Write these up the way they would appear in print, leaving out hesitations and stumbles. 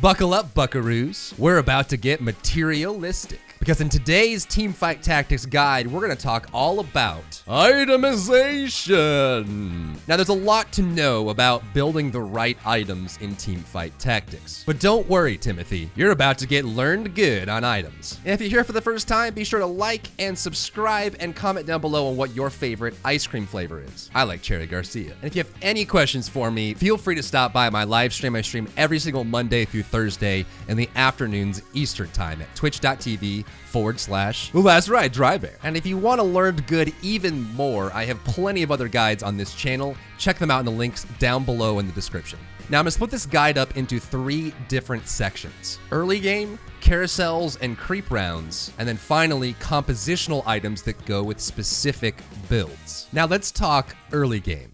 Buckle up, buckaroos. We're about to get materialistic. Because in today's Teamfight Tactics guide, we're going to talk all about itemization. Now, there's a lot to know about building the right items in Teamfight Tactics. But don't worry, Timothy. You're about to get learned good on items. And if you're here for the first time, be sure to like and subscribe and comment down below on what your favorite ice cream flavor is. I like Cherry Garcia. And if you have any questions for me, feel free to stop by my live stream. I stream every single Monday through Thursday in the afternoons Eastern time at twitch.tv/. Well, that's right, Dry Bear. And if you want to learn good even more, I have plenty of other guides on this channel. Check them out in the links down below in the description. Now, I'm going to split this guide up into 3 different sections: early game, carousels and creep rounds, and then finally compositional items that go with specific builds. Now, let's talk early game.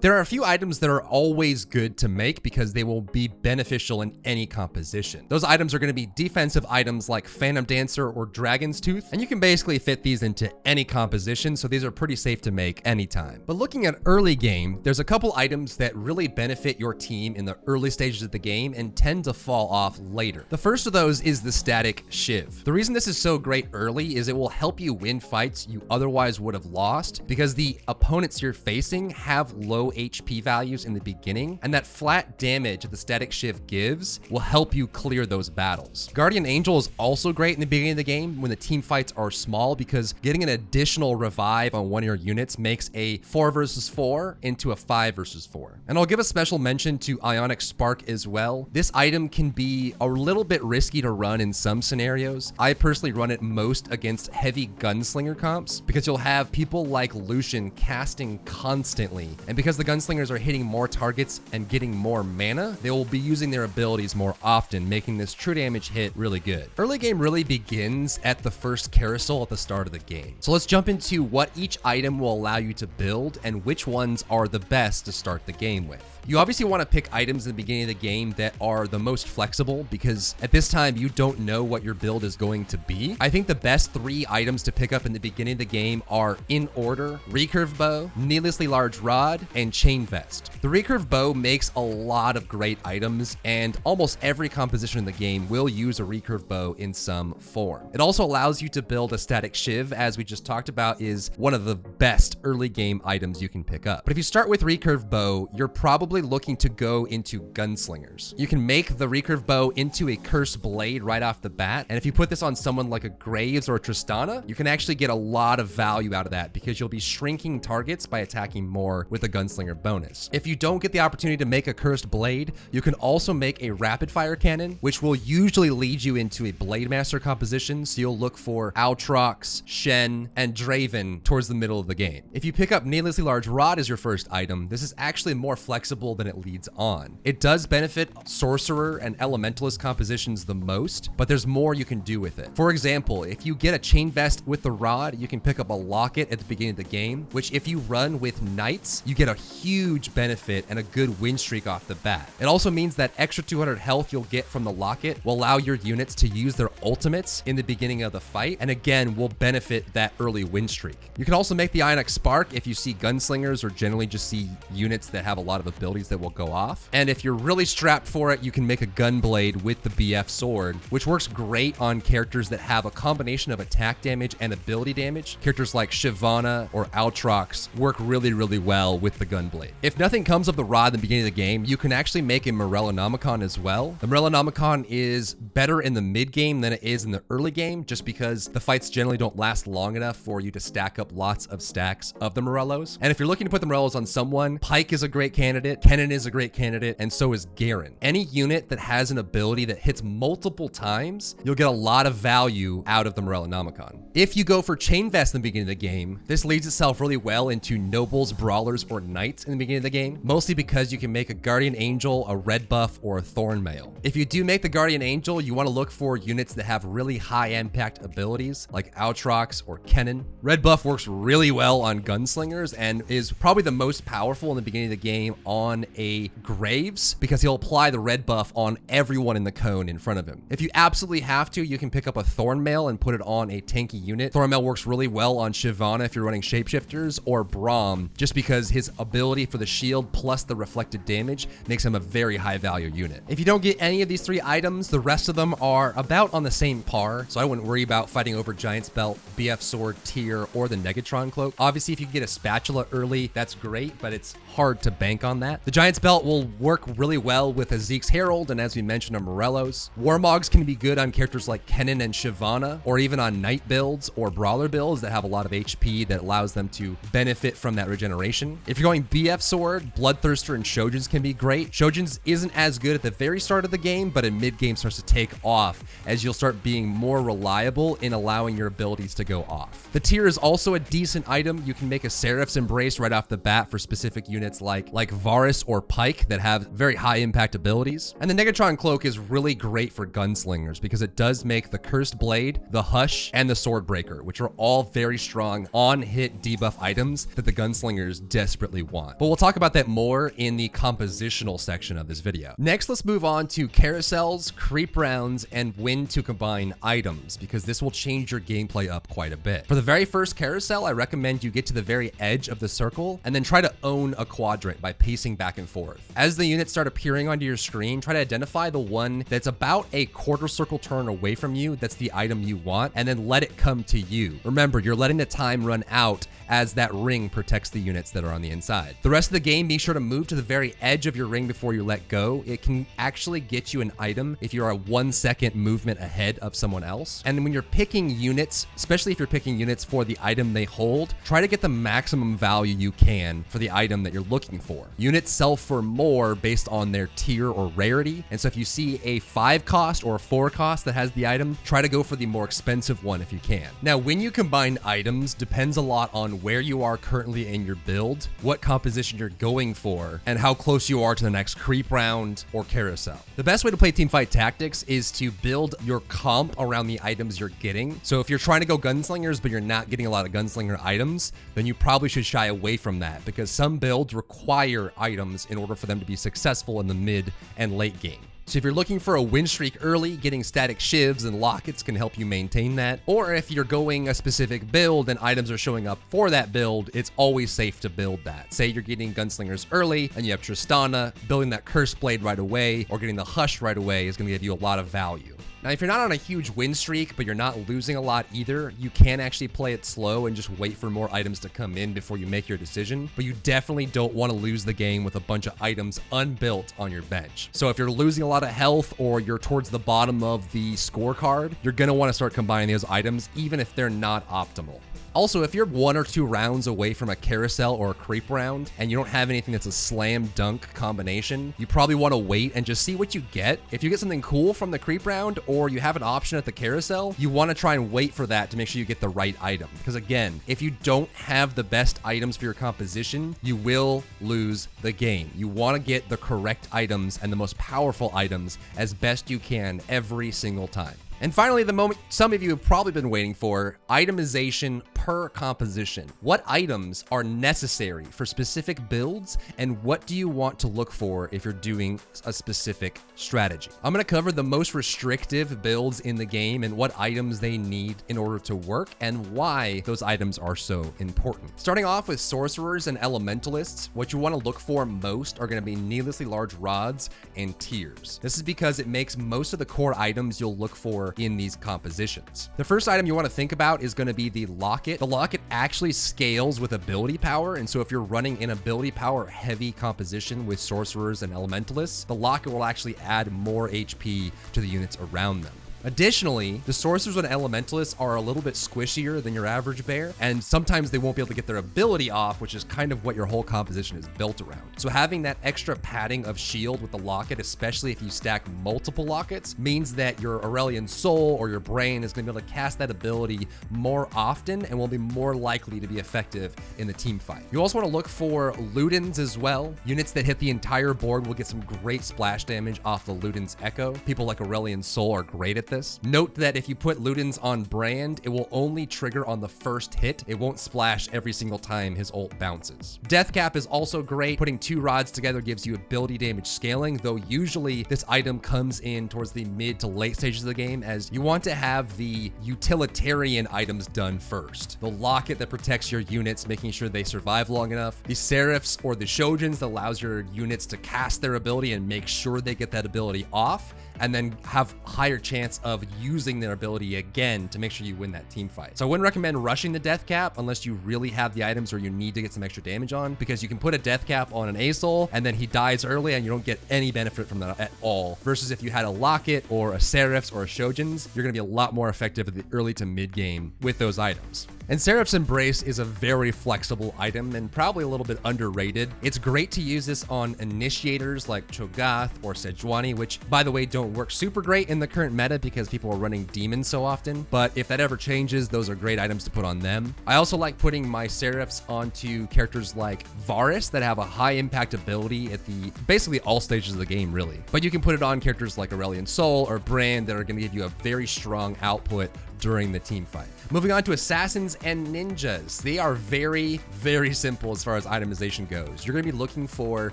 There are a few items that are always good to make because they will be beneficial in any composition. Those items are going to be defensive items like Phantom Dancer or Dragon's Tooth, and you can basically fit these into any composition, so these are pretty safe to make anytime. But looking at early game, there's a couple items that really benefit your team in the early stages of the game and tend to fall off later. The first of those is the Static Shiv. The reason this is so great early is it will help you win fights you otherwise would have lost because the opponents you're facing have low HP values in the beginning, and that flat damage that the Static Shiv gives will help you clear those battles. Guardian Angel is also great in the beginning of the game when the team fights are small because getting an additional revive on one of your units makes a 4 versus 4 into a 5 versus 4. And I'll give a special mention to Ionic Spark as well. This item can be a little bit risky to run in some scenarios. I personally run it most against heavy gunslinger comps because you'll have people like Lucian casting constantly, and because the gunslingers are hitting more targets and getting more mana, they will be using their abilities more often, making this true damage hit really good. Early game really begins at the first carousel at the start of the game. So let's jump into what each item will allow you to build and which ones are the best to start the game with. You obviously want to pick items in the beginning of the game that are the most flexible because at this time you don't know what your build is going to be. I think the best 3 items to pick up in the beginning of the game are, in order, Recurve Bow, Needlessly Large Rod, and Chain Vest. The Recurve Bow makes a lot of great items, and almost every composition in the game will use a Recurve Bow in some form. It also allows you to build a Static Shiv, as we just talked about, is one of the best early game items you can pick up. But if you start with Recurve Bow, you're probably looking to go into gunslingers. You can make the Recurve Bow into a Cursed Blade right off the bat, and if you put this on someone like a Graves or a Tristana, you can actually get a lot of value out of that because you'll be shrinking targets by attacking more with a gunslinger bonus. If you don't get the opportunity to make a Cursed Blade, you can also make a Rapid Fire Cannon, which will usually lead you into a Blade Master composition, so you'll look for Aatrox, Shen, and Draven towards the middle of the game. If you pick up Needlessly Large Rod as your first item, this is actually more flexible than it leads on. It does benefit Sorcerer and Elementalist compositions the most, but there's more you can do with it. For example, if you get a Chain Vest with the Rod, you can pick up a Locket at the beginning of the game, which if you run with Knights, you get a huge benefit and a good win streak off the bat. It also means that extra 200 health you'll get from the Locket will allow your units to use their ultimates in the beginning of the fight, and again, will benefit that early win streak. You can also make the Ionic Spark if you see gunslingers or generally just see units that have a lot of abilities that will go off. And if you're really strapped for it, you can make a Gunblade with the BF Sword, which works great on characters that have a combination of attack damage and ability damage. Characters like Shyvana or Aatrox work really, really well with the Gunblade. If nothing comes of the Rod in the beginning of the game, you can actually make a Morellonomicon as well. The Morellonomicon is better in the mid game than it is in the early game, just because the fights generally don't last long enough for you to stack up lots of stacks of the Morellos. And if you're looking to put the Morellos on someone, Pyke is a great candidate, Kennen is a great candidate, and so is Garen. Any unit that has an ability that hits multiple times, you'll get a lot of value out of the Morellonomicon. If you go for Chain Vest in the beginning of the game, this leads itself really well into Nobles, Brawlers, or Knights in the beginning of the game, mostly because you can make a Guardian Angel, a Red Buff, or a Thornmail. If you do make the Guardian Angel, you want to look for units that have really high impact abilities like Aatrox or Kennen. Red Buff works really well on gunslingers and is probably the most powerful in the beginning of the game on a Graves because he'll apply the red buff on everyone in the cone in front of him. If you absolutely have to, you can pick up a Thornmail and put it on a tanky unit. Thornmail works really well on Shyvana if you're running Shapeshifters, or Braum, just because his ability for the shield plus the reflected damage makes him a very high value unit. If you don't get any of these 3 items, the rest of them are about on the same par, so I wouldn't worry about fighting over Giant's Belt, BF Sword, Tier, or the Negatron Cloak. Obviously, if you get a Spatula early, that's great, but it's hard to bank on that. The Giant's Belt will work really well with a Zeke's Herald, and as we mentioned, a Morellos. Warmogs can be good on characters like Kennen and Shyvana, or even on Knight builds or Brawler builds that have a lot of HP that allows them to benefit from that regeneration. If you're going BF Sword, Bloodthirster and Shojin's can be great. Shojin's isn't as good at the very start of the game, but in mid-game starts to take off as you'll start being more reliable in allowing your abilities to go off. The Tier is also a decent item. You can make a Seraph's Embrace right off the bat for specific units like Varus or Pike that have very high impact abilities. And the Negatron Cloak is really great for gunslingers because it does make the Cursed Blade, the Hush, and the Swordbreaker, which are all very strong on-hit debuff items that the gunslingers desperately want. But we'll talk about that more in the compositional section of this video. Next, let's move on to carousels, creep rounds, and when to combine items, because this will change your gameplay up quite a bit. For the very first carousel, I recommend you get to the very edge of the circle and then try to own a quadrant by pacing back and forth. As the units start appearing onto your screen, try to identify the one that's about a quarter circle turn away from you that's the item you want, and then let it come to you. Remember, you're letting the time run out as that ring protects the units that are on the inside. The rest of the game, be sure to move to the very edge of your ring before you let go. It can actually get you an item if you're a 1 second movement ahead of someone else. And when you're picking units, especially if you're picking units for the item they hold, try to get the maximum value you can for the item that you're looking for. Units sell for more based on their tier or rarity, and so if you see a 5 cost or a 4 cost that has the item, try to go for the more expensive one if you can. Now, when you combine items depends a lot on where you are currently in your build, what composition you're going for, and how close you are to the next creep round or carousel. The best way to play Teamfight Tactics is to build your comp around the items you're getting. So if you're trying to go gunslingers but you're not getting a lot of gunslinger items, then you probably should shy away from that because some builds require items in order for them to be successful in the mid and late game. So if you're looking for a win streak early, getting static shivs and lockets can help you maintain that. Or if you're going a specific build and items are showing up for that build, it's always safe to build that. Say you're getting gunslingers early and you have Tristana, building that Cursed Blade right away or getting the Hush right away is going to give you a lot of value. Now, if you're not on a huge win streak, but you're not losing a lot either, you can actually play it slow and just wait for more items to come in before you make your decision. But you definitely don't want to lose the game with a bunch of items unbuilt on your bench. So if you're losing a lot of health or you're towards the bottom of the scorecard, you're going to want to start combining those items, even if they're not optimal. Also, if you're 1 or 2 rounds away from a carousel or a creep round and you don't have anything that's a slam dunk combination, you probably want to wait and just see what you get. If you get something cool from the creep round or you have an option at the carousel, you want to try and wait for that to make sure you get the right item. Because again, if you don't have the best items for your composition, you will lose the game. You want to get the correct items and the most powerful items as best you can every single time. And finally, the moment some of you have probably been waiting for, itemization per composition. What items are necessary for specific builds, and what do you want to look for if you're doing a specific strategy? I'm going to cover the most restrictive builds in the game and what items they need in order to work and why those items are so important. Starting off with sorcerers and elementalists, what you want to look for most are going to be needlessly large rods and tiers. This is because it makes most of the core items you'll look for in these compositions. The first item you want to think about is going to be the locket. The locket actually scales with ability power, and so if you're running an ability power heavy composition with sorcerers and elementalists, the locket will actually add more HP to the units around them. Additionally, the sorcerers and elementalists are a little bit squishier than your average bear, and sometimes they won't be able to get their ability off, which is kind of what your whole composition is built around. So having that extra padding of shield with the locket, especially if you stack multiple lockets, means that your Aurelian Soul or your brain is going to be able to cast that ability more often and will be more likely to be effective in the team fight. You also want to look for Ludens as well. Units that hit the entire board will get some great splash damage off the Ludens Echo. People like Aurelian Soul are great at this. process. Note that if you put Ludens on Brand, it will only trigger on the first hit. It won't splash every single time his ult bounces. Death Cap is also great. Putting 2 rods together gives you ability damage scaling, though usually this item comes in towards the mid to late stages of the game, as you want to have the utilitarian items done first. The locket that protects your units, making sure they survive long enough. The Seraphs or the Shojins that allows your units to cast their ability and make sure they get that ability off, and then have higher chance of using their ability again to make sure you win that team fight. So I wouldn't recommend rushing the death cap unless you really have the items or you need to get some extra damage on, because you can put a death cap on an Azul and then he dies early and you don't get any benefit from that at all. Versus if you had a Locket or a Seraphs or a Shojins, you're gonna be a lot more effective at the early to mid game with those items. And Seraph's Embrace is a very flexible item and probably a little bit underrated. It's great to use this on initiators like Cho'Gath or Sejuani, which by the way don't work super great in the current meta because people are running demons so often, but if that ever changes, those are great items to put on them. I also like putting my Seraphs onto characters like Varus that have a high impact ability at the basically all stages of the game really. But you can put it on characters like Aurelion Sol or Brand that are going to give you a very strong output during the team fight. Moving on to Assassins and Ninjas. They are very, very simple as far as itemization goes. You're going to be looking for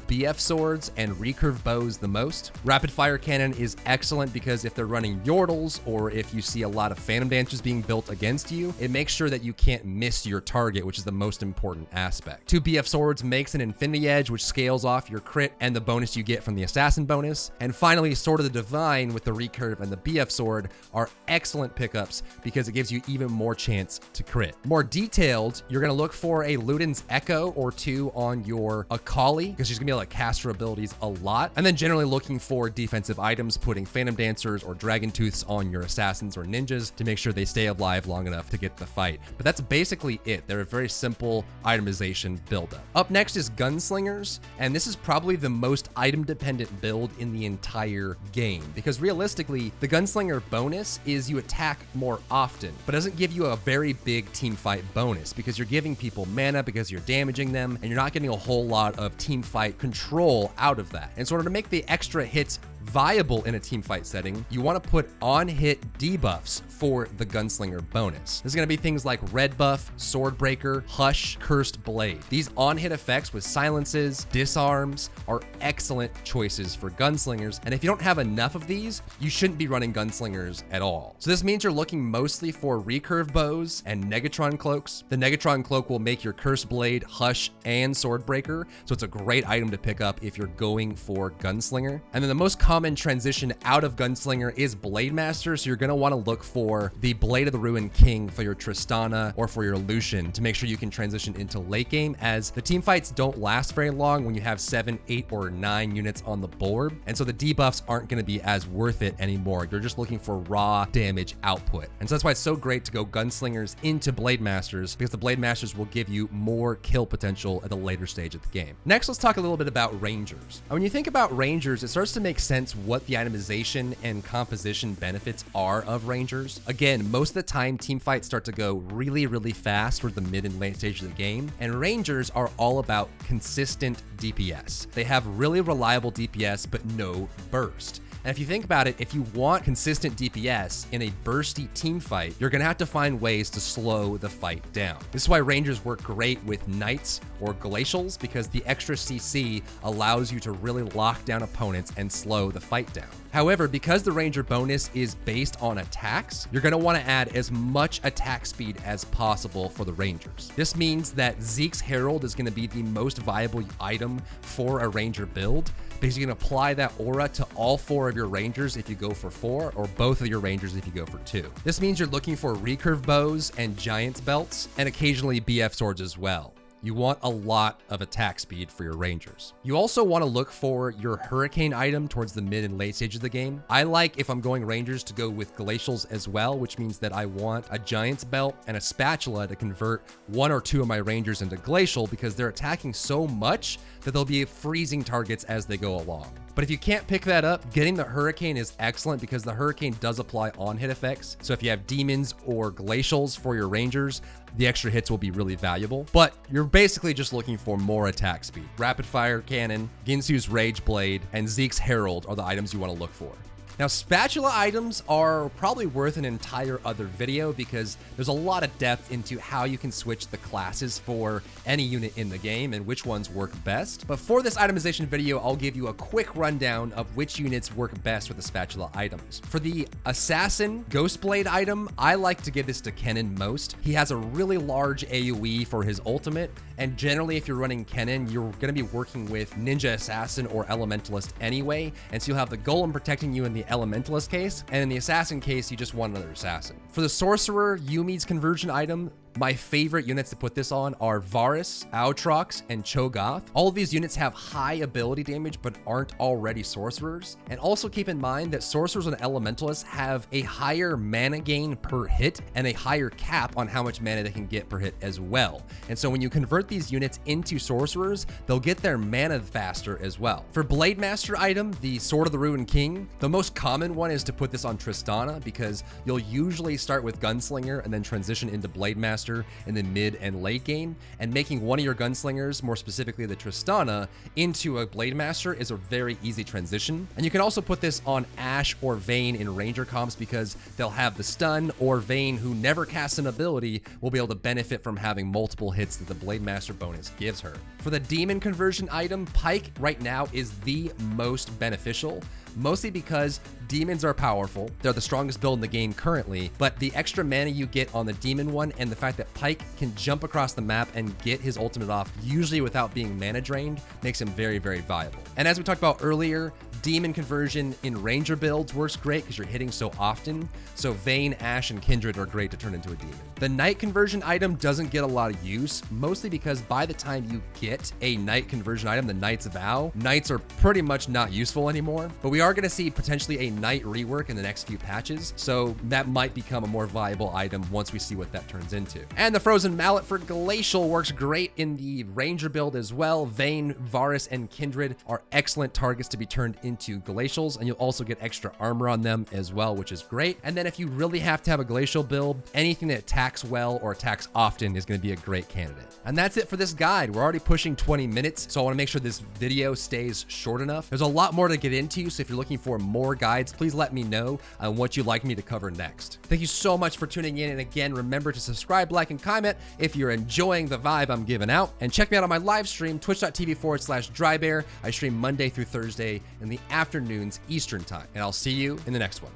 BF swords and recurve bows the most. Rapid fire cannon is excellent because if they're running Yordles or if you see a lot of Phantom Dancers being built against you, it makes sure that you can't miss your target, which is the most important aspect. 2 BF swords makes an Infinity Edge, which scales off your crit and the bonus you get from the Assassin bonus. And finally, Sword of the Divine with the recurve and the BF sword are excellent pickups because it gives you even more chance to crit. More detailed, you're going to look for a Luden's Echo or 2 on your Akali because she's going to be able to cast her abilities a lot. And then generally looking for defensive items, putting Phantom Dancers or Dragon Tooths on your Assassins or Ninjas to make sure they stay alive long enough to get the fight. But that's basically it. They're a very simple itemization buildup. Up next is Gunslingers, and this is probably the most item-dependent build in the entire game because realistically, the Gunslinger bonus is you attack more often, but doesn't give you a very big team fight bonus because you're giving people mana because you're damaging them and you're not getting a whole lot of team fight control out of that. And so in order to make the extra hits viable in a team fight setting, you want to put on-hit debuffs for the Gunslinger bonus. This is going to be things like Red Buff, Swordbreaker, Hush, Cursed Blade. These on-hit effects with silences, disarms are excellent choices for Gunslingers, and if you don't have enough of these, you shouldn't be running Gunslingers at all. So this means you're looking mostly for recurve bows and Negatron cloaks. The Negatron cloak will make your Cursed Blade, Hush, and Swordbreaker, so it's a great item to pick up if you're going for Gunslinger. And then the most common transition out of Gunslinger is Blade Master, so you're going to want to look for the Blade of the Ruined King for your Tristana or for your Lucian to make sure you can transition into late game, as the team fights don't last very long when you have 7, 8, or 9 units on the board, and so the debuffs aren't going to be as worth it anymore. You're just looking for raw damage output, and so that's why it's so great to go Gunslingers into Blade Masters, because the Blade Masters will give you more kill potential at the later stage of the game. Next, let's talk a little bit about Rangers. When you think about Rangers, it starts to make sense what the itemization and composition benefits are of Rangers. Again, most of the time, team fights start to go really, really fast toward the mid and late stage of the game, and Rangers are all about consistent DPS. They have really reliable DPS, but no burst. And if you think about it, if you want consistent DPS in a bursty team fight, you're gonna have to find ways to slow the fight down. This is why Rangers work great with Knights or Glacials, because the extra CC allows you to really lock down opponents and slow the fight down. However, because the Ranger bonus is based on attacks, you're gonna wanna add as much attack speed as possible for the Rangers. This means that Zeke's Herald is gonna be the most viable item for a Ranger build, because you can apply that aura to all 4 of your Rangers if you go for 4, or both of your Rangers if you go for 2. This means you're looking for recurve bows and Giant's belts, and occasionally BF swords as well. You want a lot of attack speed for your Rangers. You also want to look for your Hurricane item towards the mid and late stage of the game. I like, if I'm going Rangers, to go with Glacials as well, which means that I want a Giant's Belt and a Spatula to convert 1 or 2 of my Rangers into Glacial, because they're attacking so much that they'll be freezing targets as they go along. But if you can't pick that up, getting the Hurricane is excellent because the Hurricane does apply on-hit effects. So if you have Demons or Glacials for your Rangers, the extra hits will be really valuable. But you're basically just looking for more attack speed. Rapid Fire Cannon, Ginsu's Rage Blade, and Zeke's Herald are the items you want to look for. Now, spatula items are probably worth an entire other video because there's a lot of depth into how you can switch the classes for any unit in the game and which ones work best. But for this itemization video, I'll give you a quick rundown of which units work best with the spatula items. For the Assassin Ghostblade item, I like to give this to Kennen most. He has a really large AoE for his ultimate, and generally if you're running Kennen, you're going to be working with Ninja Assassin or Elementalist anyway, and so you'll have the Golem protecting you in the Elementalist case, and in the Assassin case, you just want another Assassin. For the Sorcerer Yumi's conversion item, my favorite units to put this on are Varus, Aatrox, and Cho'Gath. All of these units have high ability damage but aren't already sorcerers. And also keep in mind that sorcerers and elementalists have a higher mana gain per hit and a higher cap on how much mana they can get per hit as well. And so when you convert these units into sorcerers, they'll get their mana faster as well. For Blade Master item, the Sword of the Ruined King, the most common one is to put this on Tristana because you'll usually start with Gunslinger and then transition into Blade Master in the mid and late game, and making one of your gunslingers, more specifically the Tristana, into a Blade Master is a very easy transition. And you can also put this on Ashe or Vayne in Ranger comps because they'll have the stun, or Vayne, who never casts an ability, will be able to benefit from having multiple hits that the Blade Master bonus gives her. For the demon conversion item, Pike right now is the most beneficial, mostly because demons are powerful. They're the strongest build in the game currently, but the extra mana you get on the demon one and the fact that Pike can jump across the map and get his ultimate off, usually without being mana drained, makes him very, very viable. And as we talked about earlier, demon conversion in ranger builds works great because you're hitting so often. So Vayne, Ashe, and Kindred are great to turn into a demon. The knight conversion item doesn't get a lot of use, mostly because by the time you get a knight conversion item, the Knight's Vow, knights are pretty much not useful anymore. But we are going to see potentially a knight rework in the next few patches, so that might become a more viable item once we see what that turns into. And the Frozen Mallet for Glacial works great in the ranger build as well. Vayne, Varus, and Kindred are excellent targets to be turned into Glacials, and you'll also get extra armor on them as well, which is great. And then if you really have to have a Glacial build, anything that attacks well or attacks often is going to be a great candidate. And that's it for this guide. We're already pushing 20 minutes, so I want to make sure this video stays short enough. There's a lot more to get into, so if you're looking for more guides, please let me know on what you'd like me to cover next. Thank you so much for tuning in, and again, remember to subscribe, like, and comment if you're enjoying the vibe I'm giving out. And check me out on my live stream, twitch.tv/drybear. I stream Monday through Thursday in the afternoons Eastern time, and I'll see you in the next one.